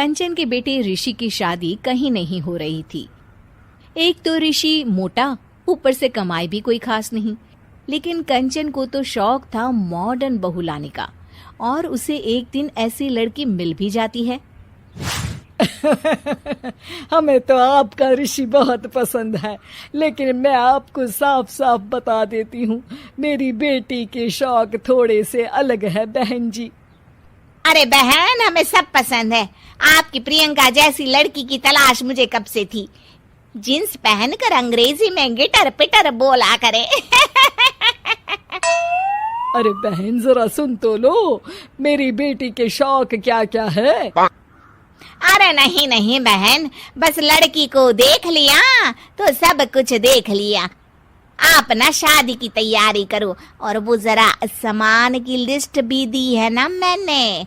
कंचन के बेटे ऋषि की शादी कहीं नहीं हो रही थी। एक तो ऋषि मोटा, ऊपर से कमाई भी कोई खास नहीं, लेकिन कंचन को तो शौक था मॉडर्न बहू लाने का, और उसे एक दिन ऐसी लड़की मिल भी जाती है। हमें तो आपका ऋषि बहुत पसंद है, लेकिन मैं आपको साफ साफ बता देती हूँ, मेरी बेटी के शौक थोड़े से अलग है बहन जी। अरे बहन, हमें सब पसंद है। आपकी प्रियंका जैसी लड़की की तलाश मुझे कब से थी। जींस पहनकर अंग्रेजी में गिटर पिटर बोला करे। अरे बहन जरा सुन तो लो, मेरी बेटी के शौक क्या क्या है। अरे नहीं नहीं बहन, बस लड़की को देख लिया तो सब कुछ देख लिया। आप ना शादी की तैयारी करो, और वो जरा सामान की लिस्ट भी दी है ना मैंने।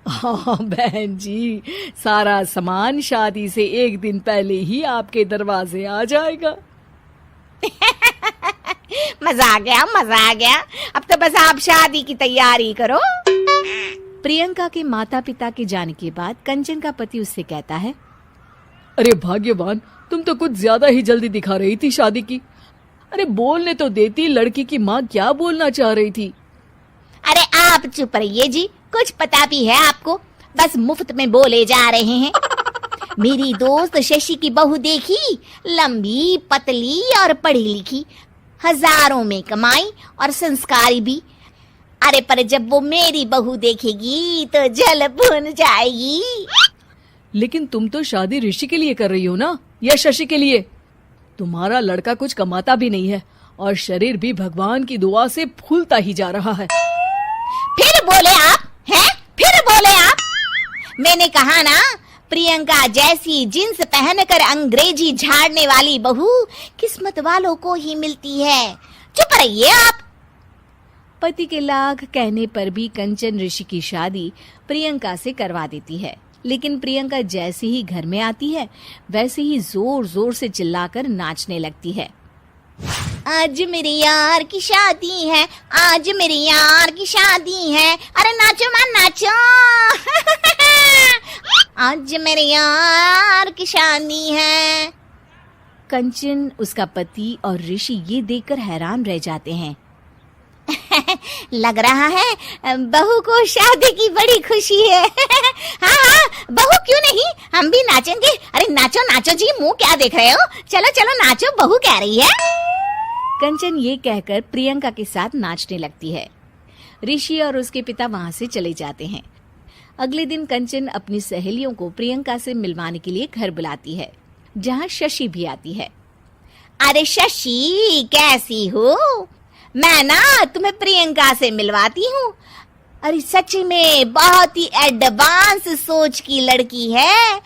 हाँ बहन जी, सारा सामान शादी से एक दिन पहले ही आपके दरवाजे आ जाएगा। मजा आ गया, मजा आ गया। अब तो बस आप शादी की तैयारी करो। प्रियंका के माता पिता के जाने के बाद कंचन का पति उससे कहता है, अरे भाग्यवान, तुम तो कुछ ज्यादा ही जल्दी दिखा रही थी शादी की। अरे बोलने तो देती, लड़की की माँ क्या बोलना चाह रही थी। अरे आप चुप रहिए जी, कुछ पता भी है आपको, बस मुफ्त में बोले जा रहे हैं। मेरी दोस्त शशि की बहू देखी, लंबी पतली और पढ़ी लिखी, हजारों में कमाई और संस्कारी भी। अरे पर जब वो मेरी बहू देखेगी तो जल भुन जाएगी। लेकिन तुम तो शादी ऋषि के लिए कर रही हो ना, या शशि के लिए? तुम्हारा लड़का कुछ कमाता भी नहीं है, और शरीर भी भगवान की दुआ से फूलता ही जा रहा है। फिर बोले आप हैं? फिर बोले आप? मैंने कहा ना, प्रियंका जैसी जींस पहनकर अंग्रेजी झाड़ने वाली बहू किस्मत वालों को ही मिलती है। चुप रहिए आप। पति के लाख कहने पर भी कंचन ऋषि की शादी प्रियंका से करवा देती है। लेकिन प्रियंका जैसे ही घर में आती है, वैसे ही जोर जोर से चिल्लाकर नाचने लगती है। आज मेरे यार की शादी है, आज मेरे यार की शादी है। अरे नाचो मां नाचो। आज मेरे यार की शादी है। कंचन, उसका पति और ऋषि ये देखकर हैरान रह जाते हैं। लग रहा है बहू को शादी की बड़ी खुशी है। हाँ हाँ, बहू क्यों नहीं, हम भी नाचेंगे। अरे नाचो नाचो जी, मुंह क्या देख रहे हो, चलो चलो नाचो, बहू कह रही है। कंचन ये कहकर प्रियंका के साथ नाचने लगती है। ऋषि और उसके पिता वहां से चले जाते हैं। अगले दिन कंचन अपनी सहेलियों को प्रियंका से मिलवाने के लिए घर बुलाती है, जहाँ शशि भी आती है। अरे शशि, कैसी हो? मैं ना तुम्हें प्रियंका से मिलवाती हूँ। अरे सच में बहुत ही एडवांस सोच की लड़की है।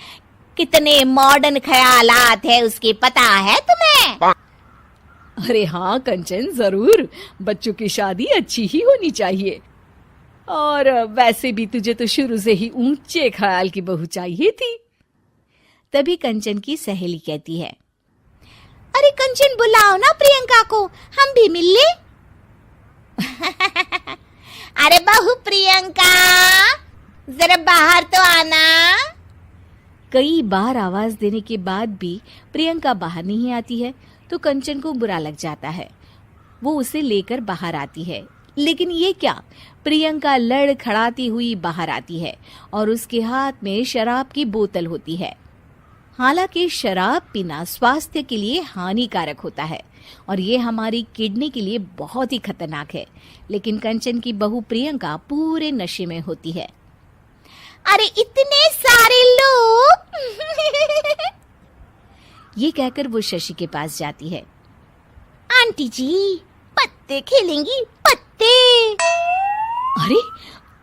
कितने मॉडर्न ख्यालात है उसके, पता है तुम्हें? अरे हाँ कंचन, जरूर। बच्चों की शादी अच्छी ही होनी चाहिए, और वैसे भी तुझे तो शुरू से ही ऊंचे ख्याल की बहू चाहिए थी। तभी कंचन की सहेली कहती है, अरे कंचन, बुलाओ ना प्रियंका को, हम भी मिल ले। अरे बहू प्रियंका, जरा बाहर तो आना। कई बार आवाज देने के बाद भी प्रियंका बाहर नहीं आती है, तो कंचन को बुरा लग जाता है। वो उसे लेकर बाहर आती है, लेकिन ये क्या, प्रियंका लड़खड़ाती हुई बाहर आती है और उसके हाथ में शराब की बोतल होती है। हालांकि शराब पीना स्वास्थ्य के लिए हानिकारक होता है और ये हमारी किडनी के लिए बहुत ही खतरनाक है, लेकिन कंचन की बहू प्रियंका पूरे नशे में होती है। अरे इतने सारे लोग। ये कहकर वो शशि के पास जाती है। आंटी जी, पत्ते खेलेंगी, पत्ते। अरे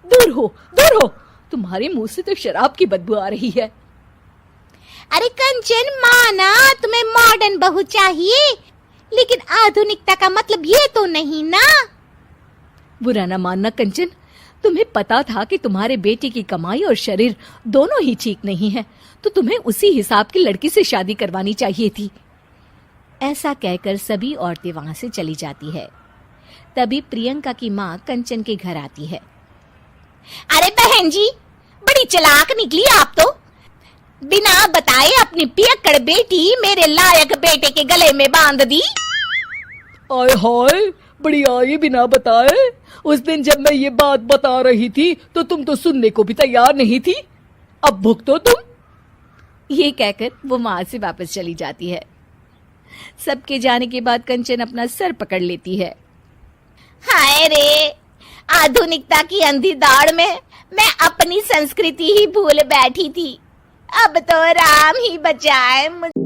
दूर हो, दूर हो, तुम्हारे मुंह से तो शराब की बदबू आ रही है। अरे कंचन, माना तुम्हें मॉडर्न बहू चाहिए, लेकिन आधुनिकता का मतलब ये तो नहीं ना। बुरा ना मानना कंचन, तुम्हें पता था कि तुम्हारे बेटे की कमाई और शरीर दोनों ही ठीक नहीं है, तो तुम्हें उसी हिसाब की लड़की से शादी करवानी चाहिए थी। ऐसा कहकर सभी औरतें वहां से चली जाती है। तभी प्रियंका की माँ कंचन के घर आती है। अरे बहन जी, बड़ी चालाक निकली आप तो। बिना बताए अपनी पियक्कड़ बेटी मेरे लायक बेटे के गले में बांध दी। आय हाय, बड़ी आई बिना बताए। उस दिन जब मैं ये बात बता रही थी तो तुम तो सुनने को भी तैयार नहीं थी। अब भुगतो तुम। ये कहकर वो वहां से वापस चली जाती है। सबके जाने के बाद कंचन अपना सर पकड़ लेती है। हाय रे, आधुनिकता की अंधी दौड़ में मैं अपनी संस्कृति ही भूल बैठी थी। अब तो राम ही बचाए मुझे।